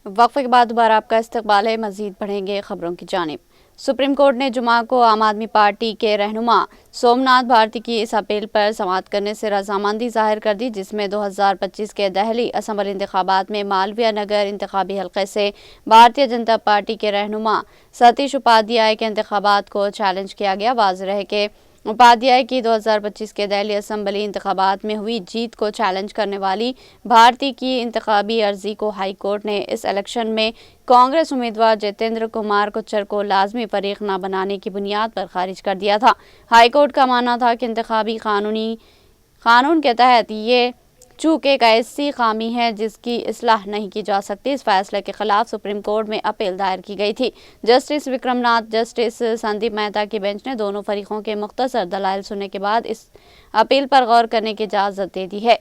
وقفے کے بعد دوبارہ آپ کا استقبال ہے۔ مزید بڑھیں گے خبروں کی جانب۔ سپریم کورٹ نے جمعہ کو عام آدمی پارٹی کے رہنما سومناتھ بھارتی کی اس اپیل پر سماعت کرنے سے رضامندی ظاہر کر دی، جس میں 2025 کے دہلی اسمبلی انتخابات میں مالویہ نگر انتخابی حلقے سے بھارتیہ جنتا پارٹی کے رہنما ستیش اپادھیائے کے انتخابات کو چیلنج کیا گیا۔ واضح ہے کہ اپادھیائے کی 2025 کے دہلی اسمبلی انتخابات میں ہوئی جیت کو چیلنج کرنے والی بھارتی کی انتخابی عرضی کو ہائی کورٹ نے اس الیکشن میں کانگریس امیدوار جتیندر کمار کچر کو لازمی فریق نہ بنانے کی بنیاد پر خارج کر دیا تھا۔ ہائی کورٹ کا ماننا تھا کہ انتخابی قانون کے تحت یہ چونکہ ایک ایسی خامی ہے جس کی اصلاح نہیں کی جا سکتی، اس فیصلے کے خلاف سپریم کورٹ میں اپیل دائر کی گئی تھی۔ جسٹس وکرم ناتھ، جسٹس سندیپ مہتا کی بینچ نے دونوں فریقوں کے مختصر دلائل سننے کے بعد اس اپیل پر غور کرنے کی اجازت دے دی ہے۔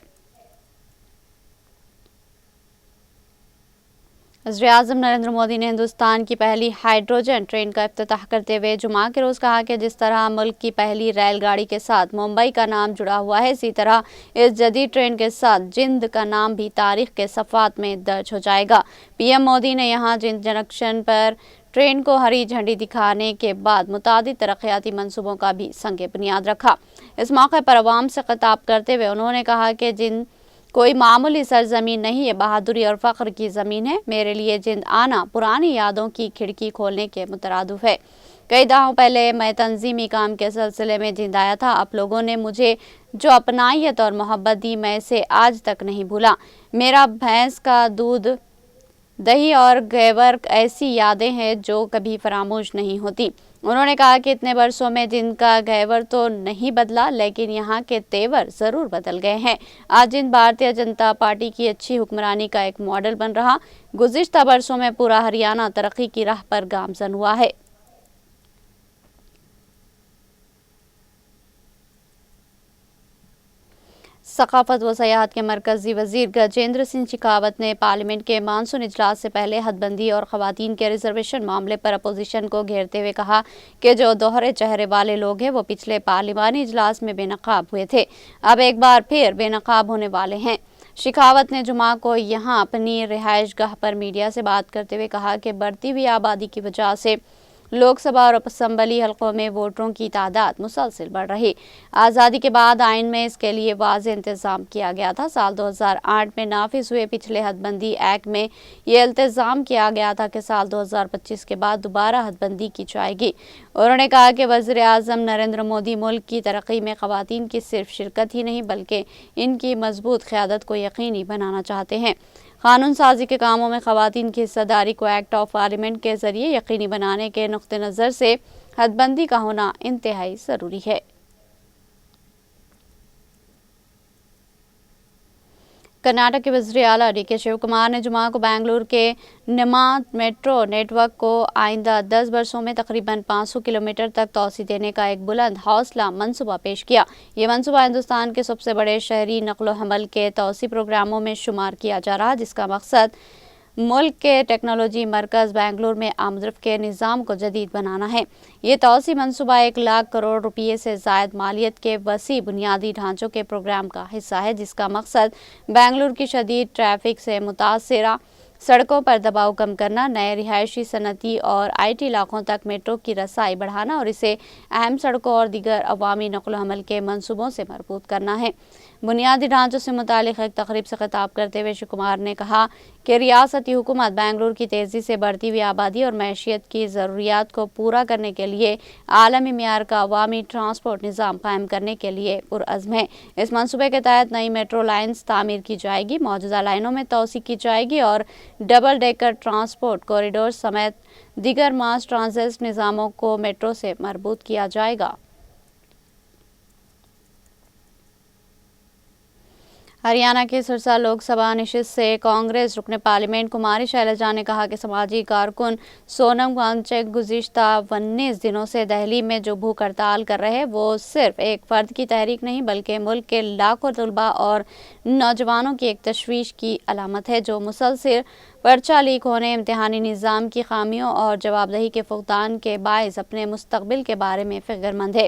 وزیراعظم نریندر مودی نے ہندوستان کی پہلی ہائیڈروجن ٹرین کا افتتاح کرتے ہوئے جمعہ کے روز کہا کہ جس طرح ملک کی پہلی ریل گاڑی کے ساتھ ممبئی کا نام جڑا ہوا ہے، اسی طرح اس جدید ٹرین کے ساتھ جند کا نام بھی تاریخ کے صفحات میں درج ہو جائے گا۔ پی ایم مودی نے یہاں جند جنکشن پر ٹرین کو ہری جھنڈی دکھانے کے بعد متعدد ترقیاتی منصوبوں کا بھی سنگ بنیاد رکھا۔ اس موقع پر عوام سے خطاب کرتے ہوئے انہوں نے کہا کہ جند کوئی معمولی سرزمین نہیں، یہ بہادری اور فخر کی زمین ہے۔ میرے لیے جند آنا پرانی یادوں کی کھڑکی کھولنے کے مترادف ہے۔ کئی دہائیوں پہلے میں تنظیمی کام کے سلسلے میں جند آیا تھا۔ آپ لوگوں نے مجھے جو اپنائیت اور محبت دی، میں اسے آج تک نہیں بھولا۔ میرا بھینس کا دودھ، دہی اور گھیور ایسی یادیں ہیں جو کبھی فراموش نہیں ہوتی۔ انہوں نے کہا کہ اتنے برسوں میں جند کا گھیور تو نہیں بدلا، لیکن یہاں کے تیور ضرور بدل گئے ہیں۔ آج جند بھارتیہ جنتا پارٹی کی اچھی حکمرانی کا ایک ماڈل بن رہا۔ گزشتہ برسوں میں پورا ہریانہ ترقی کی راہ پر گامزن ہوا ہے۔ ثقافت و سیاحت کے مرکزی وزیر گجیندر سنگھ شیخاوت نے پارلیمنٹ کے مانسون اجلاس سے پہلے حد بندی اور خواتین کے ریزرویشن معاملے پر اپوزیشن کو گھیرتے ہوئے کہا کہ جو دوہرے چہرے والے لوگ ہیں وہ پچھلے پارلیمانی اجلاس میں بے نقاب ہوئے تھے، اب ایک بار پھر بے نقاب ہونے والے ہیں۔ شیخاوت نے جمعہ کو یہاں اپنی رہائش گاہ پر میڈیا سے بات کرتے ہوئے کہا کہ بڑھتی ہوئی آبادی کی وجہ سے لوک سبھا اور اسمبلی حلقوں میں ووٹروں کی تعداد مسلسل بڑھ رہی۔ آزادی کے بعد آئین میں اس کے لیے واضح انتظام کیا گیا تھا۔ سال 2008 میں نافذ ہوئے پچھلے حد بندی ایکٹ میں یہ التزام کیا گیا تھا کہ سال 2025 کے بعد دوبارہ حد بندی کی جائے گی۔ انہوں نے کہا کہ وزیر اعظم نریندر مودی ملک کی ترقی میں خواتین کی صرف شرکت ہی نہیں بلکہ ان کی مضبوط قیادت کو یقینی بنانا چاہتے ہیں۔ قانون سازی کے کاموں میں خواتین کی حصہ داری کو ایکٹ آف پارلیمنٹ کے ذریعے یقینی بنانے کے نقطہ نظر سے حد بندی کا ہونا انتہائی ضروری ہے۔ کرناٹک کے وزیر اعلیٰ ڈی کے شیو کمار نے جمعہ کو بنگلور کے نمات میٹرو نیٹ ورک کو آئندہ 10 برسوں میں تقریباً 500 کلومیٹر تک توسیع دینے کا ایک بلند حوصلہ منصوبہ پیش کیا۔ یہ منصوبہ ہندوستان کے سب سے بڑے شہری نقل و حمل کے توسیع پروگراموں میں شمار کیا جا رہا ہے، جس کا مقصد ملک کے ٹیکنالوجی مرکز بنگلور میں آمد و رفت کے نظام کو جدید بنانا ہے۔ یہ توسیع منصوبہ 1,00,000 کروڑ روپے سے زائد مالیت کے وسیع بنیادی ڈھانچوں کے پروگرام کا حصہ ہے، جس کا مقصد بنگلور کی شدید ٹریفک سے متاثرہ سڑکوں پر دباؤ کم کرنا، نئے رہائشی، صنعتی اور آئی ٹی علاقوں تک میٹرو کی رسائی بڑھانا اور اسے اہم سڑکوں اور دیگر عوامی نقل و حمل کے منصوبوں سے مربوط کرنا ہے۔ بنیادی ڈھانچوں سے متعلق ایک تقریب سے خطاب کرتے ہوئے شیو کمار نے کہا کہ ریاستی حکومت بنگلور کی تیزی سے بڑھتی ہوئی آبادی اور معیشت کی ضروریات کو پورا کرنے کے لیے عالمی معیار کا عوامی ٹرانسپورٹ نظام قائم کرنے کے لیے پرعزم ہے۔ اس منصوبے کے تحت نئی میٹرو لائنز تعمیر کی جائے گی، موجودہ لائنوں میں توسیع کی جائے گی اور ڈبل ڈیکر ٹرانسپورٹ کوریڈور سمیت دیگر ماس ٹرانزٹ نظاموں کو میٹرو سے مربوط کیا جائے گا۔ ہریانہ کی سرسا لوک سبھا نشست سے کانگریس رکن پارلیمنٹ کماری شیلجا نے کہا کہ سماجی کارکن سونم وانگچک گزشتہ 19 دنوں سے دہلی میں جو بھوک ہڑتال کر رہے ہیں وہ صرف ایک فرد کی تحریک نہیں بلکہ ملک کے لاکھوں طلباء اور نوجوانوں کی ایک تشویش کی علامت ہے، جو مسلسل پرچہ لیک ہونے، امتحانی نظام کی خامیوں اور جواب دہی کے فقدان کے باعث اپنے مستقبل کے بارے میں فکر مند ہے۔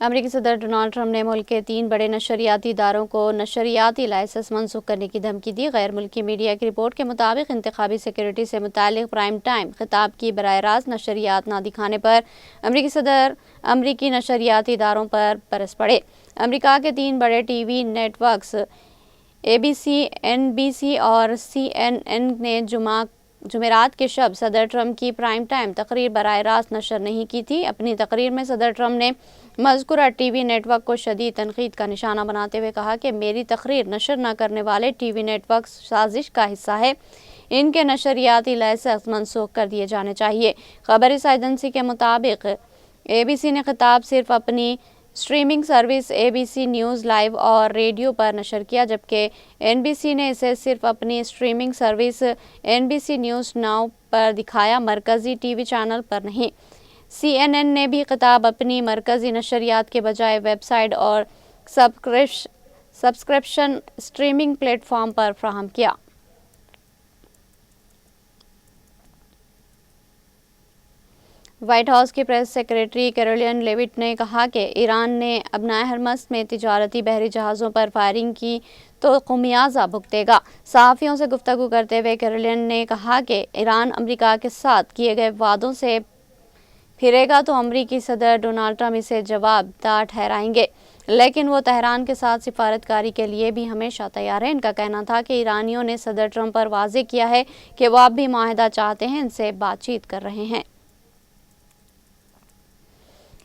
امریکی صدر ڈونالڈ ٹرمپ نے ملک کے 3 بڑے نشریاتی اداروں کو نشریاتی لائسنس منسوخ کرنے کی دھمکی دی۔ غیر ملکی میڈیا کی رپورٹ کے مطابق انتخابی سیکورٹی سے متعلق پرائم ٹائم خطاب کی براہ راست نشریات نہ دکھانے پر امریکی صدر امریکی نشریاتی اداروں پر برس پڑے۔ امریکہ کے 3 بڑے TV networks ABC، NBC اور CNN نے جمعرات کی شب صدر ٹرمپ کی پرائم ٹائم تقریر براہ راست نشر نہیں کی تھی۔ اپنی تقریر میں صدر ٹرمپ نے مذکورہ ٹی وی نیٹ ورک کو شدید تنقید کا نشانہ بناتے ہوئے کہا کہ میری تقریر نشر نہ کرنے والے ٹی وی نیٹ ورک سازش کا حصہ ہے، ان کے نشریاتی لائسنس منسوخ کر دیے جانے چاہیے۔ خبر رساں ایجنسی کے مطابق ABC نے خطاب صرف اپنی streaming service ABC news live اور ریڈیو پر نشر کیا، جبکہ NBC نے اسے صرف اپنی streaming service NBC news now پر دکھایا، مرکزی ٹی وی چینل پر نہیں۔ CNN نے بھی خطاب اپنی مرکزی نشریات کے بجائے ویب سائٹ اور سبسکرپشن اسٹریمنگ پلیٹ فارم پر فراہم کیا۔ وائٹ ہاؤس کی پریس سیکریٹری کیرولین لیوٹ نے کہا کہ ایران نے ابنائے حرمز میں تجارتی بحری جہازوں پر فائرنگ کی تو خمیازہ بھگتے گا۔ صحافیوں سے گفتگو کرتے ہوئے کیرولین نے کہا کہ ایران امریکہ کے ساتھ کیے گئے وعدوں سے پھرے گا تو امریکی صدر ڈونالڈ ٹرمپ اسے جواب دہ ٹھہرائیں گے، لیکن وہ تہران کے ساتھ سفارتکاری کے لیے بھی ہمیشہ تیار ہیں۔ ان کا کہنا تھا کہ ایرانیوں نے صدر ٹرمپ پر واضح کیا ہے کہ وہ اب بھی معاہدہ چاہتے ہیں، ان سے بات چیت کر رہے ہیں۔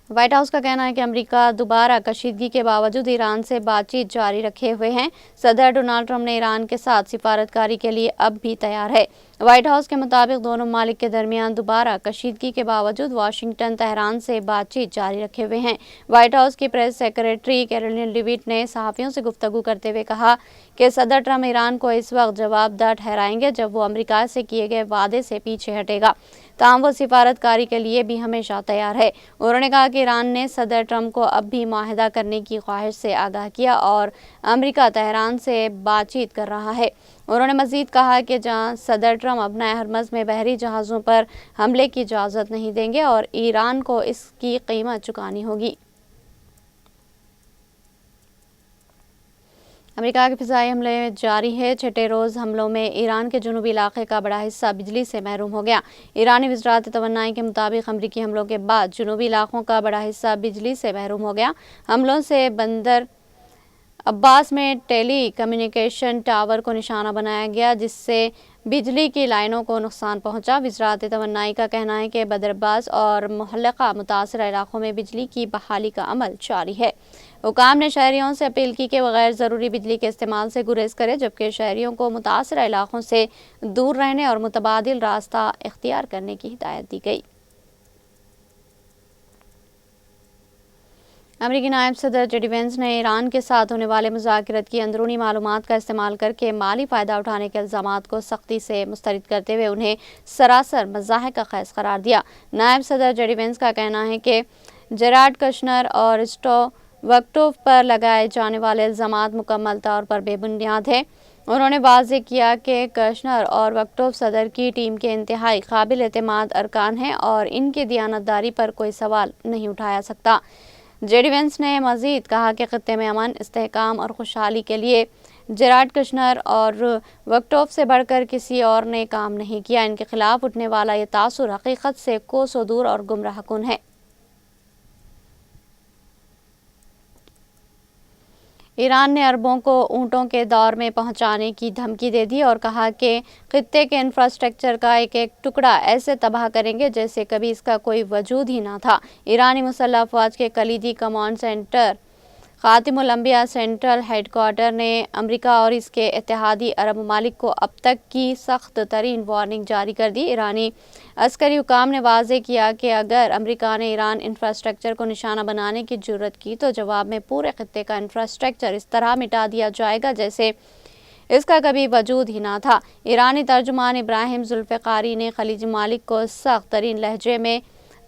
وائٹ ہاؤس کا کہنا ہے کہ امریکہ دوبارہ کشیدگی کے باوجود ایران سے بات چیت جاری رکھے ہوئے ہیں۔ صدر ڈونالڈ ٹرمپ نے ایران کے ساتھ سفارتکاری کے لیے اب بھی تیار ہے۔ وائٹ ہاؤس کے مطابق دونوں ممالک کے درمیان دوبارہ کشیدگی کے باوجود واشنگٹن تہران سے بات چیت جاری رکھے ہوئے ہیں۔ وائٹ ہاؤس کی پریس سیکریٹری کیرولین لیوٹ نے صحافیوں سے گفتگو کرتے ہوئے کہا کہ صدر ٹرمپ ایران کو اس وقت جواب دہ ٹھہرائیں گے جب وہ امریکہ سے کیے گئے وعدے سے پیچھے ہٹے گا، تاہم وہ سفارتکاری کے لیے بھی ہمیشہ تیار ہے۔ انہوں نے کہا کہ ایران نے صدر ٹرمپ کو اب بھی معاہدہ کرنے کی خواہش سے آگاہ کیا اور امریکہ تہران سے بات چیت کر رہا ہے۔ انہوں نے مزید کہا کہ جہاں صدر ٹرمپ ابنائے حرمز میں بحری جہازوں پر حملے کی اجازت نہیں دیں گے اور ایران کو اس کی قیمت چکانی ہوگی۔ امریکہ کے فضائی حملے جاری ہے۔ چھٹے روز حملوں میں ایران کے جنوبی علاقے کا بڑا حصہ بجلی سے محروم ہو گیا۔ ایرانی وزارت توانائی کے مطابق امریکی حملوں کے بعد جنوبی علاقوں کا بڑا حصہ بجلی سے محروم ہو گیا۔ حملوں سے بندر عباس میں ٹیلی کمیونیکیشن ٹاور کو نشانہ بنایا گیا، جس سے بجلی کی لائنوں کو نقصان پہنچا۔ وزارت توانائی کا کہنا ہے کہ بندر عباس اور متعلقہ متاثرہ علاقوں میں بجلی کی بحالی کا عمل جاری ہے۔ حکام نے شہریوں سے اپیل کی کہ وہ غیر ضروری بجلی کے استعمال سے گریز کریں، جبکہ شہریوں کو متاثرہ علاقوں سے دور رہنے اور متبادل راستہ اختیار کرنے کی ہدایت دی گئی۔ امریکی نائب صدر جے ڈی وینس نے ایران کے ساتھ ہونے والے مذاکرات کی اندرونی معلومات کا استعمال کر کے مالی فائدہ اٹھانے کے الزامات کو سختی سے مسترد کرتے ہوئے انہیں سراسر مزاحمت کا خیز قرار دیا۔ نائب صدر جے ڈی وینس کا کہنا ہے کہ جیرارڈ کشنر اور اسٹو وکٹوف پر لگائے جانے والے الزامات مکمل طور پر بے بنیاد ہیں۔ انہوں نے واضح کیا کہ کشنر اور وکٹوف صدر کی ٹیم کے انتہائی قابل اعتماد ارکان ہیں اور ان کی دیانتداری پر کوئی سوال نہیں اٹھایا سکتا۔ جے ڈی وینس نے مزید کہا کہ خطے میں امن، استحکام اور خوشحالی کے لیے جیرارڈ کشنر اور وکٹوف سے بڑھ کر کسی اور نے کام نہیں کیا۔ ان کے خلاف اٹھنے والا یہ تاثر حقیقت سے کوسوں دور اور گمراہ کن ہے۔ ایران نے عربوں کو اونٹوں کے دور میں پہنچانے کی دھمکی دے دی اور کہا کہ خطے کے انفراسٹرکچر کا ایک ایک ٹکڑا ایسے تباہ کریں گے جیسے کبھی اس کا کوئی وجود ہی نہ تھا۔ ایرانی مسلح افواج کے کلیدی کمانڈ سینٹر خاتم الانبیاء سینٹرل ہیڈ کوارٹر نے امریکہ اور اس کے اتحادی عرب ممالک کو اب تک کی سخت ترین وارننگ جاری کر دی۔ ایرانی عسکری حکام نے واضح کیا کہ اگر امریکہ نے ایران انفراسٹرکچر کو نشانہ بنانے کی جرات کی تو جواب میں پورے خطے کا انفراسٹرکچر اس طرح مٹا دیا جائے گا جیسے اس کا کبھی وجود ہی نہ تھا۔ ایرانی ترجمان ابراہیم ذوالفقاری نے خلیجی ممالک کو سخت ترین لہجے میں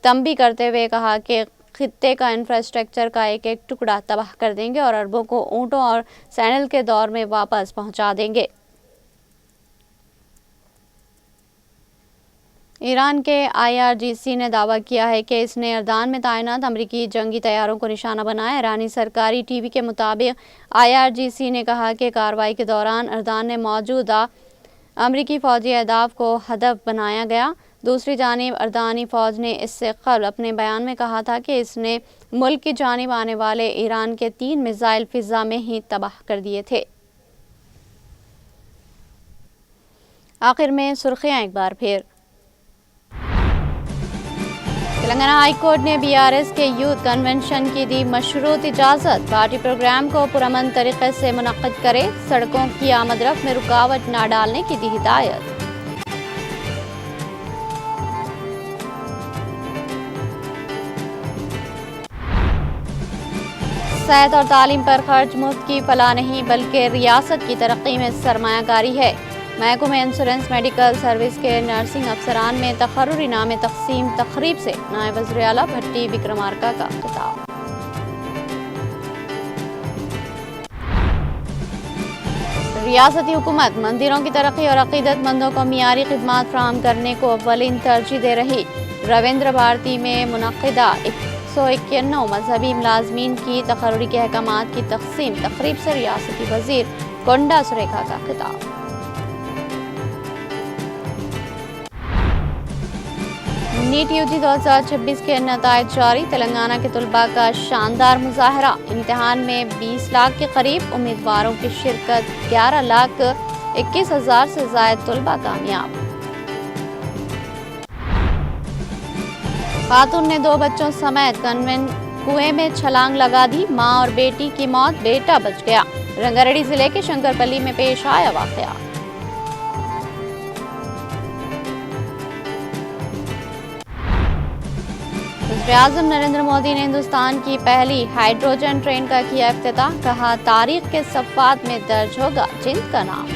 تنبیہ کرتے ہوئے کہا کہ خطے کا انفراسٹرکچر کا ایک ایک ٹکڑا تباہ کر دیں گے اور عربوں کو اونٹوں اور سینڈل کے دور میں واپس پہنچا دیں گے۔ ایران کے IRGC نے دعویٰ کیا ہے کہ اس نے اردان میں تعینات امریکی جنگی طیاروں کو نشانہ بنایا۔ ایرانی سرکاری ٹی وی کے مطابق IRGC نے کہا کہ کارروائی کے دوران اردان میں موجودہ امریکی فوجی اہداف کو ہدف بنایا گیا۔ دوسری جانب اردانی فوج نے اس سے قبل اپنے بیان میں کہا تھا کہ اس نے ملک کی جانب آنے والے ایران کے 3 میزائل فضا میں ہی تباہ کر دیے تھے۔ آخر میں سرخیاں ایک بار پھر۔ تلنگانہ ہائی کورٹ نے BRS کے یوتھ کنونشن کی دی مشروط اجازت۔ پارٹی پروگرام کو پرامن طریقے سے منعقد کرے، سڑکوں کی آمد رفت میں رکاوٹ نہ ڈالنے کی دی ہدایت۔ صحت اور تعلیم پر خرچ مفت کی فلاح نہیں بلکہ ریاست کی ترقی میں سرمایہ کاری ہے۔ محکمہ انشورنس میڈیکل سروس کے نرسنگ افسران میں تقرری انعام تقسیم تقریب سے نائب وزیر اعلیٰ بھٹی وکرمارکا کا خطاب۔ ریاستی حکومت مندروں کی ترقی اور عقیدت مندوں کو معیاری خدمات فراہم کرنے کو اولین ترجیح دے رہی۔ رویندر بھارتی میں منعقدہ 191 مذہبی ملازمین کی تقرری کے احکامات کی تقسیم تقریب سے ریاستی وزیر کنڈا سریکھا کا خطاب۔ نیٹ UG 2026 کے نتائج جاری۔ تلنگانہ کے طلباء کا شاندار مظاہرہ۔ امتحان میں 20 لاکھ کے قریب امیدواروں کی شرکت، 11,21,000 سے زائد طلباء کامیاب۔ خاتون نے 2 بچوں سمیت کنویں میں چھلانگ لگا دی، ماں اور بیٹی کی موت، بیٹا بچ گیا۔ رنگاریڈی ضلع کے شنکر پلی میں پیش آیا واقعہ۔ وزیر اعظم نریندر مودی نے ہندوستان کی پہلی ہائیڈروجن ٹرین کا کیا افتتاح، کہا تاریخ کے صفحات میں درج ہوگا جند کا نام۔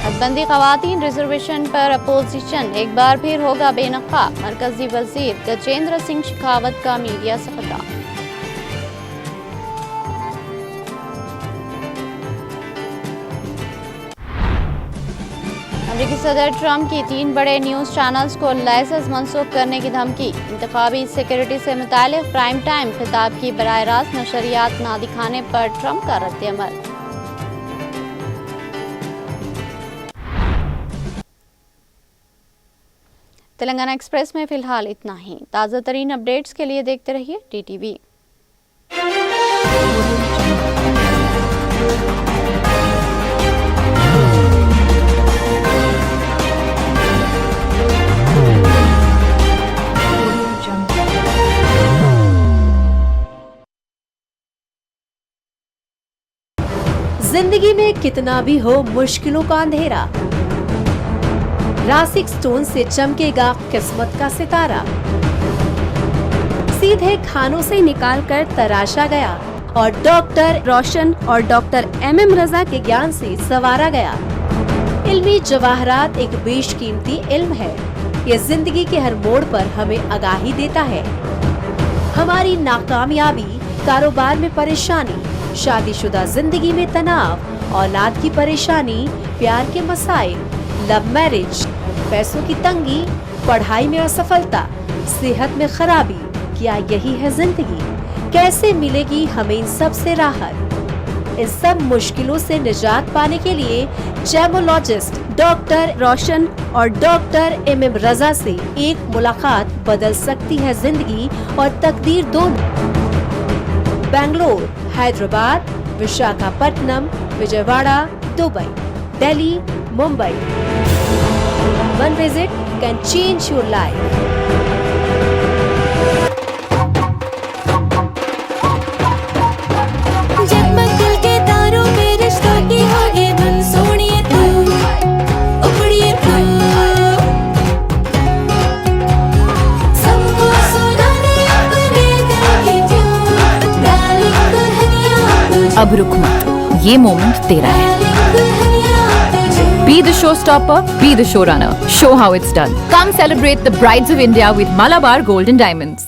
حد بندی خواتین ریزرویشن پر اپوزیشن ایک بار پھر ہوگا بے نقاب، مرکزی وزیر گجیندر سنگھ شیخاوت کا میڈیا سے خطاب۔ امریکی صدر ٹرمپ کی 3 بڑے نیوز چینلز کو لائسنس منسوخ کرنے کی دھمکی۔ انتخابی سیکورٹی سے متعلق پرائم ٹائم خطاب کی براہ راست نشریات نہ دکھانے پر ٹرمپ کا رد عمل۔ تلنگانہ ایکسپریس میں فی الحال اتنا ہی۔ تازہ ترین اپڈیٹس کے لیے دیکھتے رہیے TTV۔ زندگی میں کتنا بھی ہو مشکلوں کا اندھیرا، راسک سٹون سے چمکے گا قسمت کا ستارہ، سیدھے کھانوں سے نکال کر تراشا گیا اور ڈاکٹر روشن اور ڈاکٹر MM رضا کے گیان سے سنوارا گیا۔ علمی جواہرات ایک بیش قیمتی علم ہے، یہ زندگی کے ہر موڑ پر ہمیں آگاہی دیتا ہے۔ ہماری ناکامیابی، کاروبار میں پریشانی، شادی شدہ زندگی میں تناؤ، اولاد کی پریشانی، پیار کے مسائل، لو میرج، پیسوں کی تنگی، پڑھائی میں اسفلتا، صحت میں خرابی، کیا یہی ہے زندگی؟ کیسے ملے گی ہمیں ان سب سے راحت؟ ان سب مشکلوں سے نجات پانے کے لیے جیمولوجسٹ ڈاکٹر روشن اور ڈاکٹر MM رضا سے ایک ملاقات بدل سکتی ہے زندگی اور تقدیر دونوں۔ Bangalore, Hyderabad, Visakhapatnam, Vijayawada, Dubai, Delhi, Mumbai. One visit can change your life. جگمگ دل کے تاروں پہ رشتوں کی ہوگی دھن، سونیے تو اپڑیے تو سب کو سنانے اپنے دل کی ٹیون، ڈارلنگ دلہنیا تجھے، اب رک مت، یہ مومنٹ تیرا ہے۔ ڈارلنگ دلہنیا تجھے۔ Be the showstopper, be the showrunner. Show how it's done. Come celebrate the brides of India with Malabar Gold and Diamonds.